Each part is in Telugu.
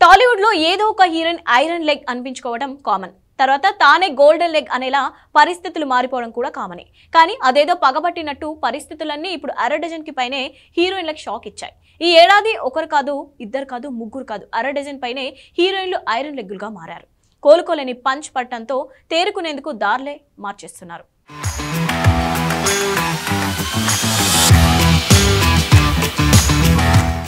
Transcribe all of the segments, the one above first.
టాలీవుడ్ లో ఏదో ఒక హీరోయిన్ ఐరన్ లెగ్ అనిపించుకోవడం కామన్. తర్వాత తానే గోల్డెన్ లెగ్ అనేలా పరిస్థితులు మారిపోవడం కూడా కామనే. కానీ అదేదో పగబట్టినట్టు పరిస్థితులన్నీ ఇప్పుడు అరడజన్ కి పైనే హీరోయిన్లకు షాక్ ఇచ్చాయి. ఈ ఏడాది ఒకరు కాదు, ఇద్దరు కాదు, ముగ్గురు కాదు, అరడజన్ పైనే హీరోయిన్లు ఐరన్ లెగ్గులుగా మారారు. కోలుకోలేని పంచ్ పట్టంతో తేరుకునేందుకు దార్లే మార్చేస్తున్నారు.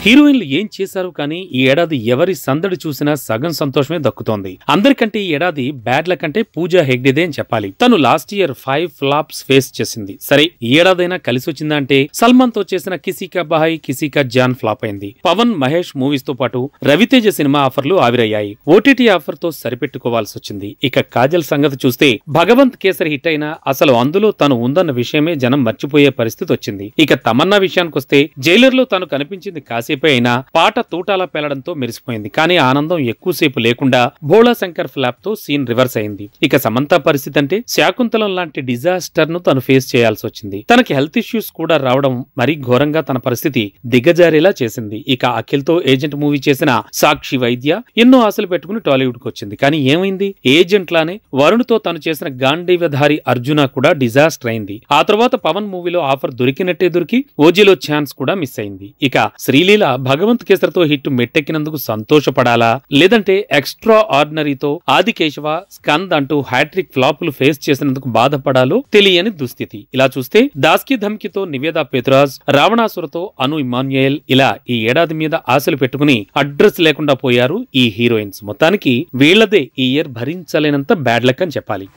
హీరోయిన్లు ఏం చేశారు కానీ ఈ ఏడాది ఎవరి సందడి చూసినా సగం సంతోషమే దక్కుతోంది. అందరికంటే ఈ ఏడాది బ్యాడ్ లక్ అంటే పూజా హెగ్డేదే అని చెప్పాలి. తను లాస్ట్ ఇయర్ 5 ఫ్లాప్స్ ఫేస్ చేసింది. సరే, ఈ ఏడాదైనా కలిసి వచ్చిందా అంటే సల్మాన్ తో చేసిన కిసీ కా బహాయ్ కిసీ కా జాన్ ఫ్లాప్ అయింది. పవన్, మహేష్ మూవీస్ తో పాటు రవితేజ సినిమా ఆఫర్లు ఆవిరయ్యాయి. ఓటీటీ ఆఫర్ తో సరిపెట్టుకోవాల్సి వచ్చింది. ఇక కాజల్ సంగతి చూస్తే భగవంత్ కేసరి హిట్ అయినా అసలు అందులో తను ఉందన్న విషయమే జనం మర్చిపోయే పరిస్థితి వచ్చింది. ఇక తమన్నా విషయానికొస్తే జైలర్ లో తను కనిపించింది కాసేపు అయినా పాట తూటాలా పేలడంతో మెరిసిపోయింది. కానీ ఆనందం ఎక్కువసేపు లేకుండా భోళా శంకర్ ఫ్లాప్ తో సీన్ రివర్స్ అయింది. ఇక సమంత పరిస్థితి అంటే శాకుంతలం లాంటి డిజాస్టర్ ను తను ఫేస్ చేయాల్సి వచ్చింది. తనకి హెల్త్ ఇష్యూస్ కూడా రావడం మరీ ఘోరంగా తన పరిస్థితి దిగజారేలా చేసింది. ఇక అఖిల్ తో ఏజెంట్ మూవీ చేసిన సాక్షి వైద్య ఎన్నో ఆశలు పెట్టుకుని టాలీవుడ్ కు వచ్చింది. కానీ ఏమైంది? ఏజెంట్ లానే వరుణ్ తో తను చేసిన గాంధీవధారి అర్జున కూడా డిజాస్టర్ అయింది. ఆ తర్వాత పవన్ మూవీలో ఆఫర్ దొరికినట్టే దొరికి ఓజీలో ఛాన్స్ కూడా మిస్ అయింది. ఇక శ్రీలీల భగవంత్ కేసరితో హిట్ మెట్టెక్కినందుకు సంతోషపడాలా, లేదంటే ఎక్స్ట్రా ఆర్డినరీతో ఆదికేశవ, స్కంద్ అంటూ హ్యాట్రిక్ ఫ్లాపులు ఫేస్ చేసినందుకు బాధపడాలో తెలియని దుస్థితి. ఇలా చూస్తే దాస్కి ధమ్కితో నివేదా పెతురాజ్, రావణాసురతో అను ఇమాన్యుయల్ ఇలా ఈ ఏడాది మీద ఆశలు పెట్టుకుని అడ్రస్ లేకుండా పోయారు ఈ హీరోయిన్స్. మొత్తానికి వీళ్లదే ఈ ఇయర్ భరించలేనంత బ్యాడ్ లక్ అని చెప్పాలి.